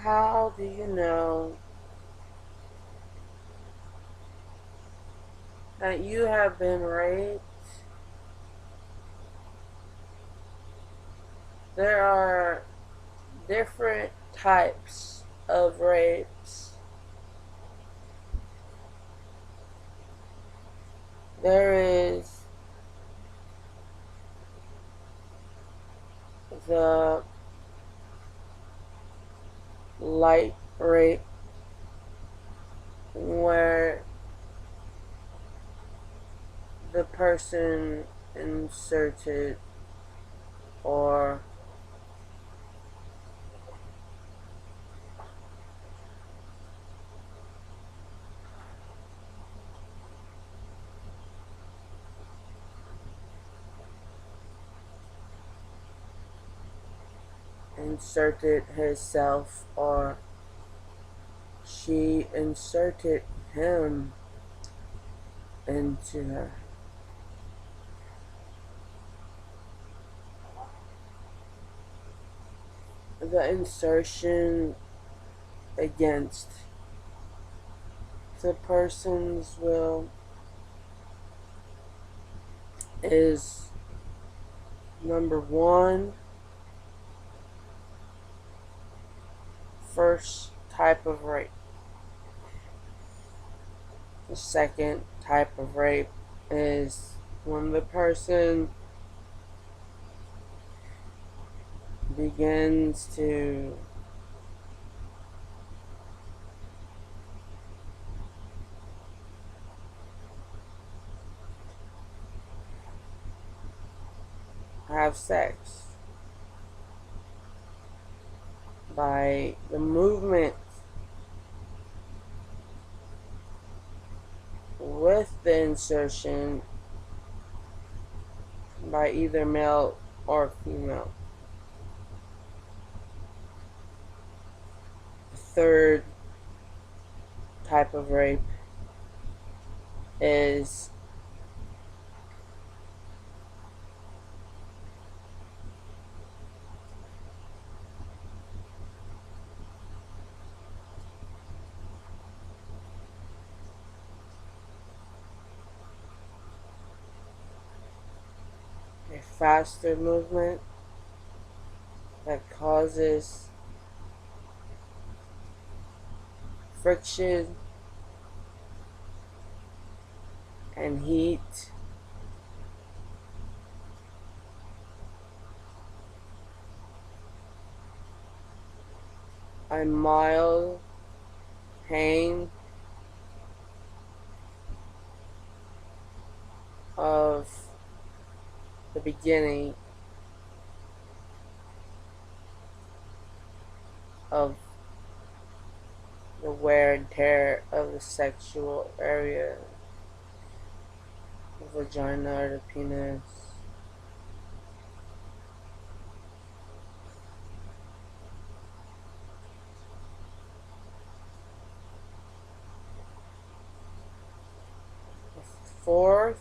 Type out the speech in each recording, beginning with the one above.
How do you know that you have been raped? There are different types of rapes. There is the light rape where the person inserted or inserted herself or she inserted him into her. The insertion against the person's will is number one, first type of rape. The second type of rape is when the person begins to have sex by the movement with the insertion by either male or female. The third type of rape is a faster movement that causes friction and heat, a mild pain of the beginning of the wear and tear of the sexual area, the vagina or the penis. The fourth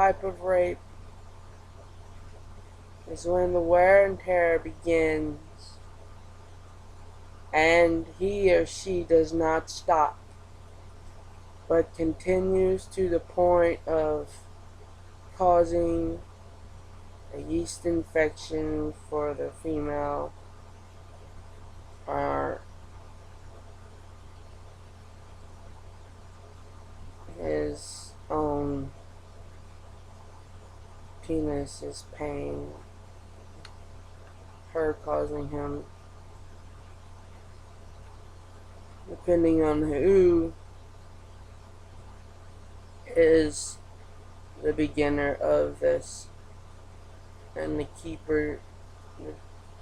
type of rape is when the wear and tear begins and he or she does not stop but continues to the point of causing a yeast infection for the female or his own penis is pain, her causing him, depending on who is the beginner of this and the keeper, the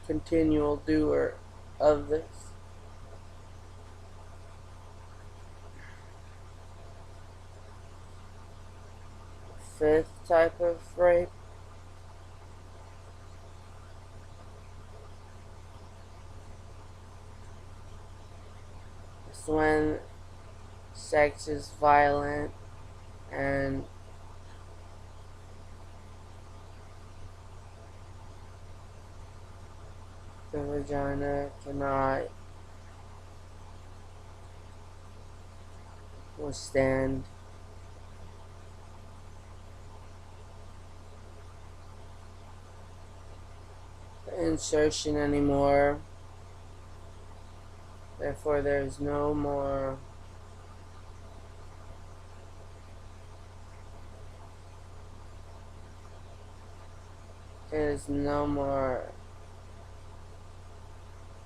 continual doer of this. Fifth type of rape is when sex is violent and the vagina cannot withstand the insertion anymore. Therefore, there's no more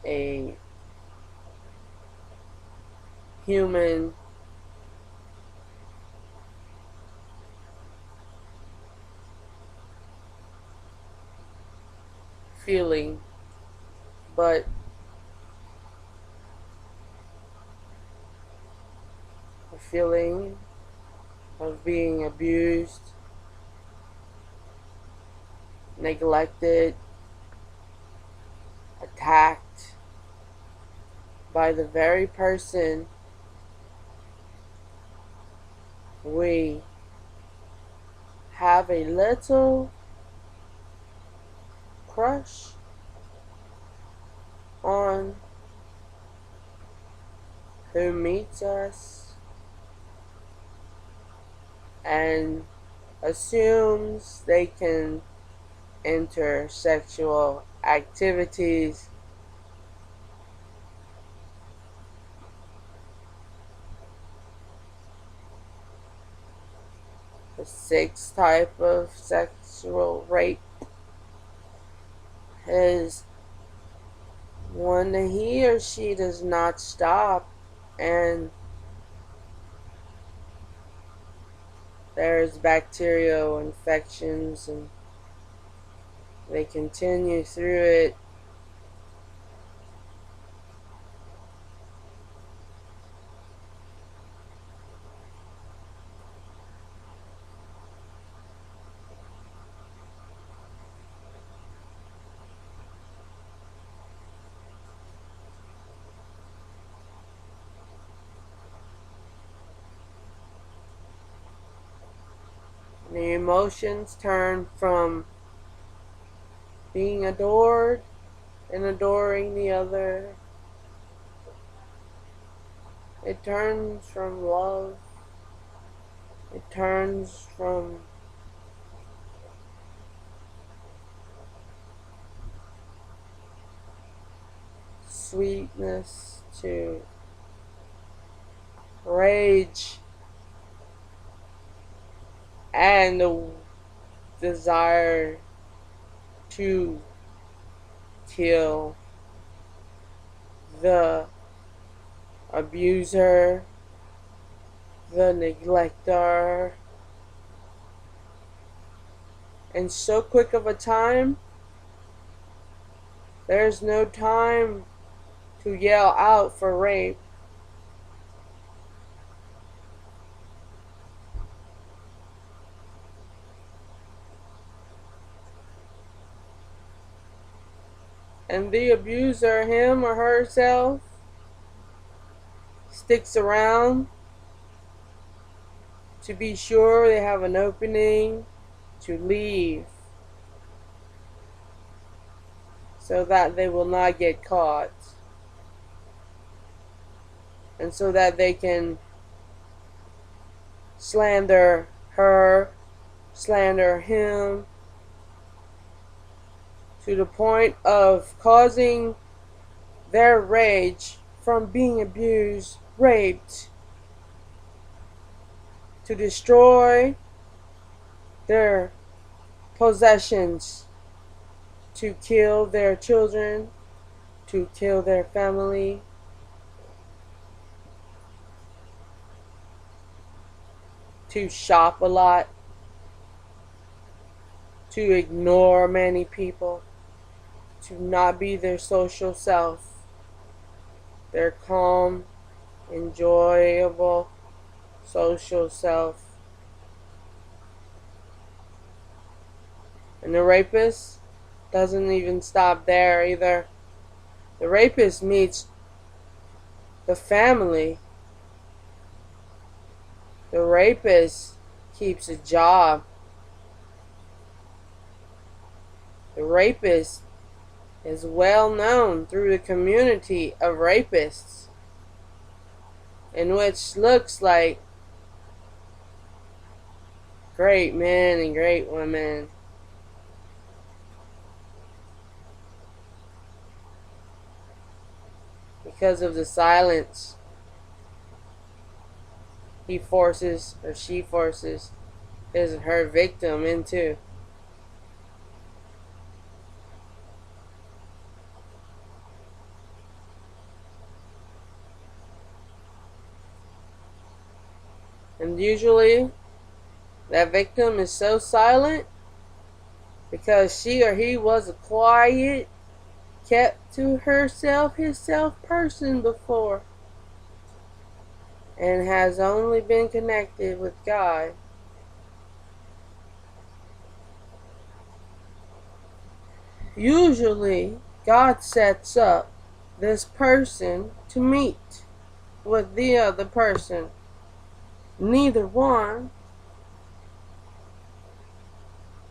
a human feeling, but a feeling of being abused, neglected, attacked by the very person we have a little crush on, who meets us and assumes they can enter sexual activities The sixth type of sexual rape is when he or she does not stop and there's bacterial infections and they continue through it. The emotions turn from being adored and adoring the other. It turns from love. It turns from sweetness to rage and the desire to kill the abuser, the neglector, in so quick of a time. There's no time to yell out for rape. And the abuser, him or herself, sticks around to be sure they have an opening to leave so that they will not get caught and so that they can slander her, slander him, to the point of causing their rage from being abused, raped, to destroy their possessions, to kill their children, to kill their family, to shop a lot, to ignore many people, to not be their social self, their calm, enjoyable social self. And the rapist doesn't even stop there either. The rapist meets the family. The rapist keeps a job. The rapist is well known through the community of rapists, in which looks like great men and great women because of the silence he forces or she forces his or her victim into. And usually that victim is so silent because she or he was a quiet, kept to herself, himself person before, and has only been connected with God. Usually, God sets up this person to meet with the other person. Neither one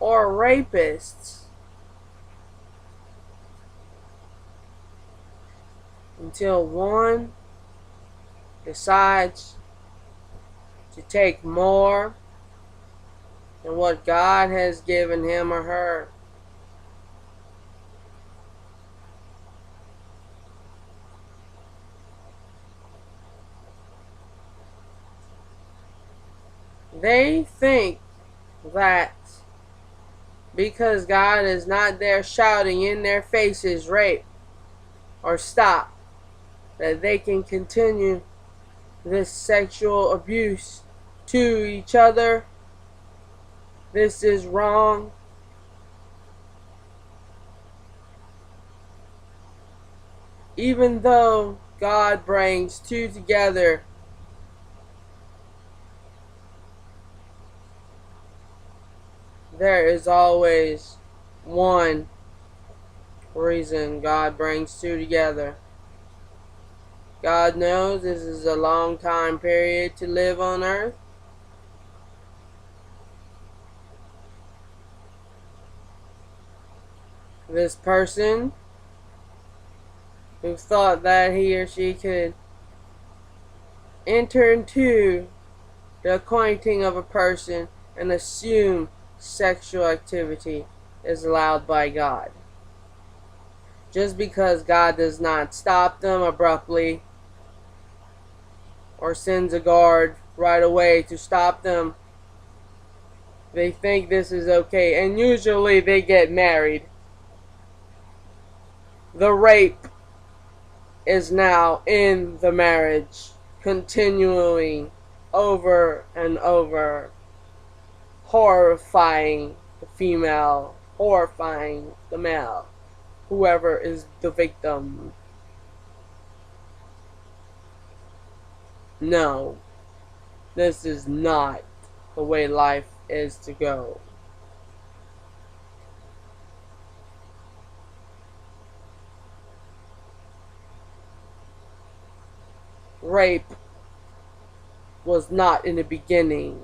are rapists until one decides to take more than what God has given him or her. They think that because God is not there shouting in their faces, rape or stop, that they can continue this sexual abuse to each other. This is wrong. Even though God brings two together, there is always one reason God brings two together. God knows this is a long time period to live on earth. This person who thought that he or she could enter into the acquainting of a person and assume sexual activity is allowed by God. Just because God does not stop them abruptly or sends a guard right away to stop them, they think this is okay, and usually they get married. The rape is now in the marriage, continuing over and over, horrifying the female, horrifying the male, whoever is the victim. No, this is not the way life is to go. Rape was not in the beginning.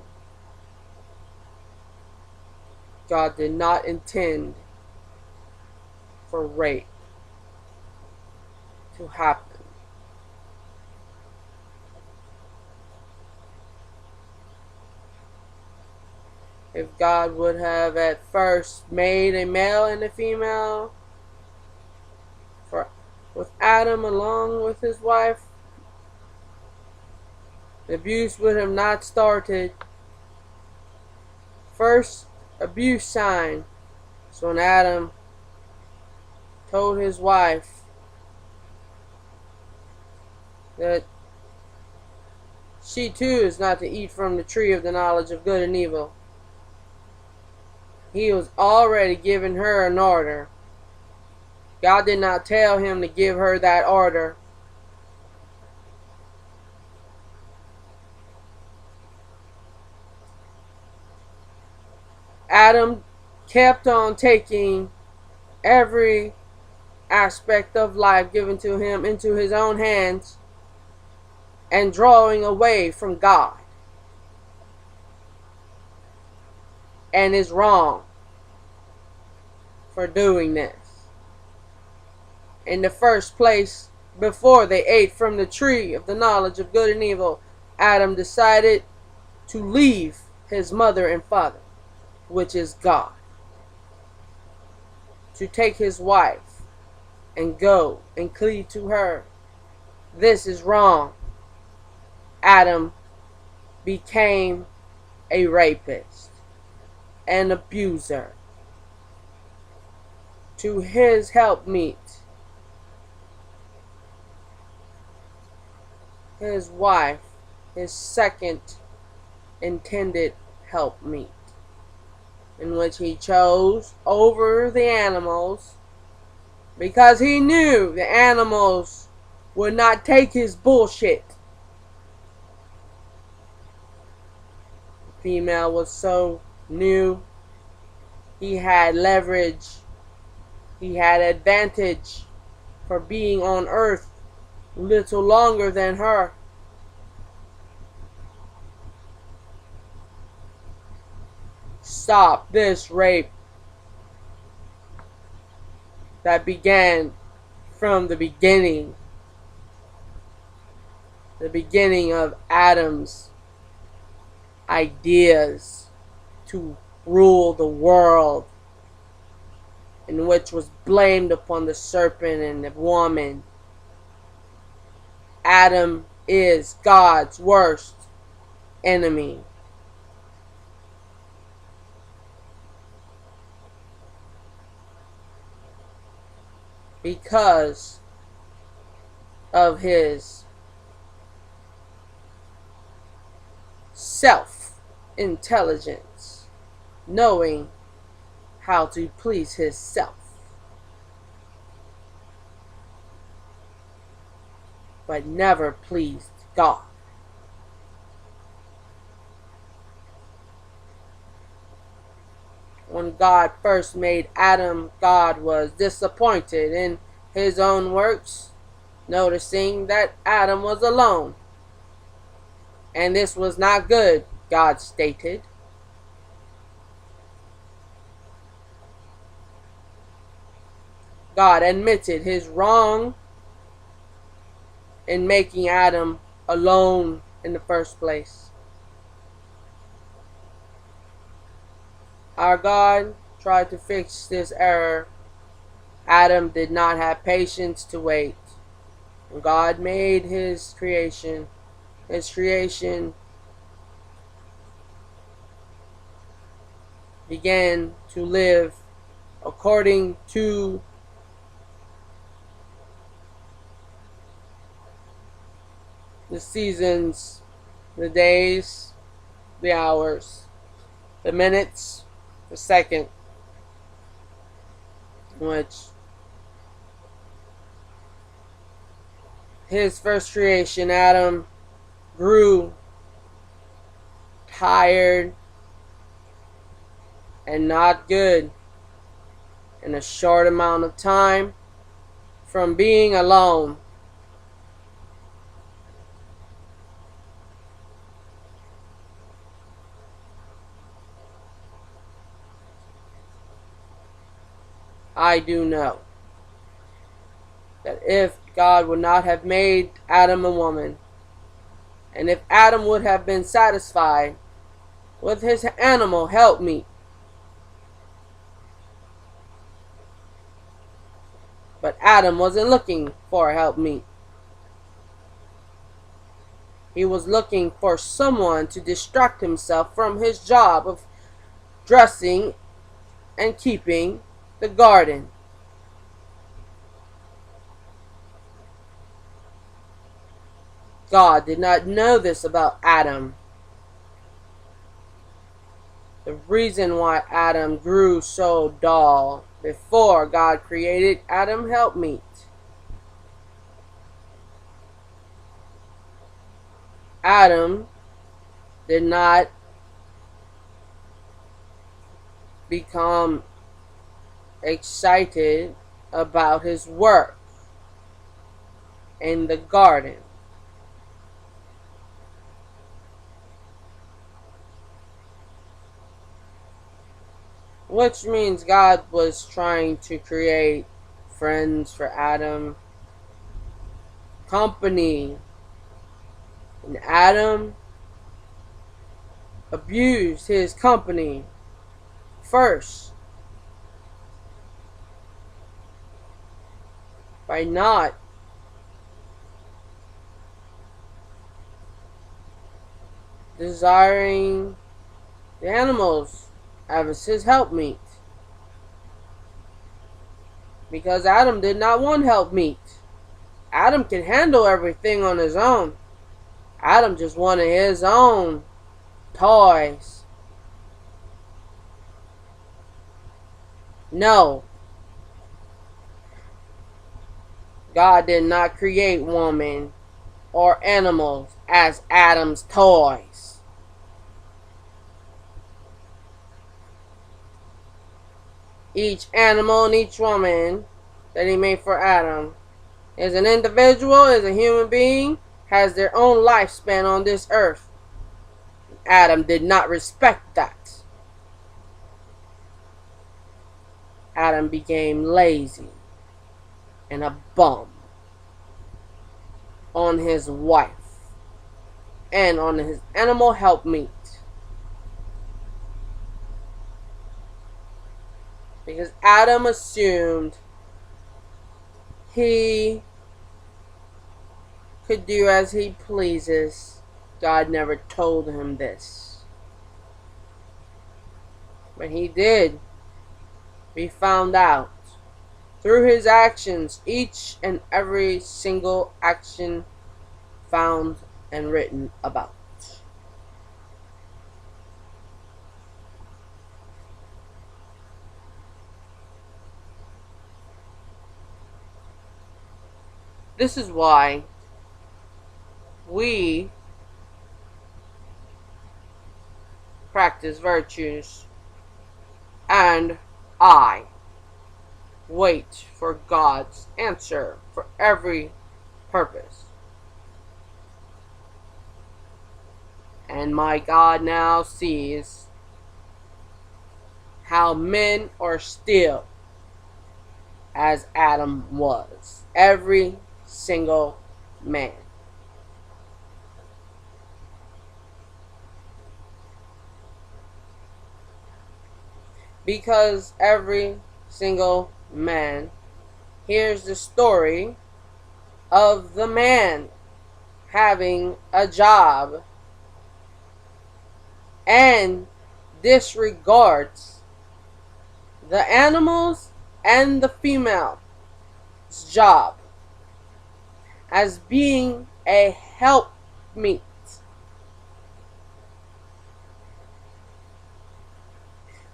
God did not intend for rape to happen. If God would have at first made a male and a female with Adam along with his wife, the abuse would have not started. First abuse sign is when Adam told his wife that she too is not to eat from the tree of the knowledge of good and evil. He was already giving her an order. God did not tell him to give her that order. Adam kept on taking every aspect of life given to him into his own hands and drawing away from God, and is wrong for doing this. In the first place, before they ate from the tree of the knowledge of good and evil, Adam decided to leave his mother and father, which is God, to take his wife and go and cleave to her. This is wrong. Adam became a rapist, an abuser. To his helpmeet, his wife, his second intended helpmeet, in which he chose over the animals because he knew the animals would not take his bullshit. The female was so new, he had leverage, he had advantage for being on earth little longer than her. Stop this rape that began from the beginning of Adam's ideas to rule the world, in which was blamed upon the serpent and the woman. Adam is God's worst enemy. Because of his self-intelligence, knowing how to please himself, but never pleased God. When God first made Adam, God was disappointed in his own works, noticing that Adam was alone. And this was not good, God stated. God admitted his wrong in making Adam alone in the first place. Our God tried to fix this error. Adam did not have patience to wait. When God made his creation began to live according to the seasons, the days, the hours, the minutes, the second, which his first creation, Adam, grew tired and not good in a short amount of time from being alone. I do know that if God would not have made Adam a woman, and if Adam would have been satisfied with his animal helpmeet, but Adam wasn't looking for a helpmeet. He was looking for someone to distract himself from his job of dressing and keeping the garden. God did not know this about Adam. The reason why Adam grew so dull before God created Adam helpmeet. Adam did not become excited about his work in the garden. Which means God was trying to create friends for Adam, company. And Adam abused his company first by not desiring the animals as his helpmeet. Because Adam did not want helpmeet. Adam can handle everything on his own. Adam just wanted his own toys. No. God did not create woman or animals as Adam's toys. Each animal and each woman that he made for Adam is an individual, is a human being, has their own lifespan on this earth. Adam did not respect that. Adam became lazy and a bum on his wife and on his animal helpmeet. Because Adam assumed he could do as he pleases. God never told him this. But he did. We found out through his actions, each and every single action found and written about. This is why we practice virtues, and I wait for God's answer for every purpose. And my God now sees how men are still as Adam was. Every single man. Because every single man hears the story of the man having a job and disregards the animals and the female's job as being a helpmeet.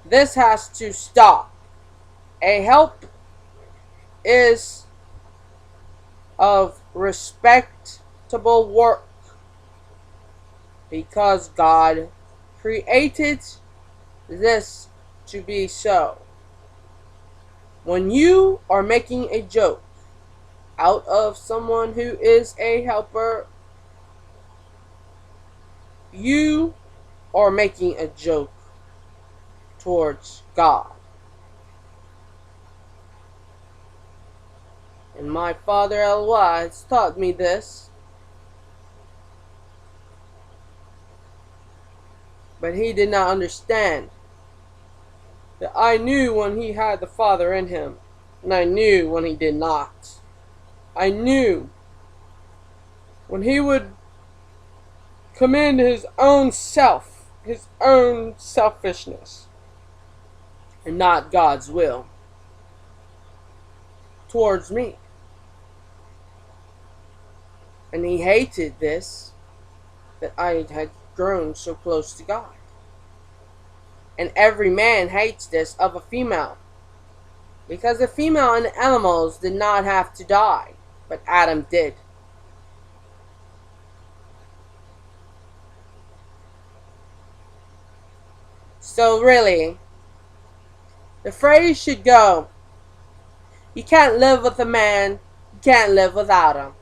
This has to stop. A help is of respectable work because God created this to be so. When you are making a joke out of someone who is a helper, you are making a joke towards God. And my father Eloah has taught me this. But he did not understand that I knew when he had the Father in him, and I knew when he did not. I knew when he would commend his own self, his own selfishness, and not God's will towards me. And he hated this, that I had grown so close to God. And every man hates this of a female, because the female and the animals did not have to die, but Adam did. So really, the phrase should go, you can't live with a man, you can't live without him.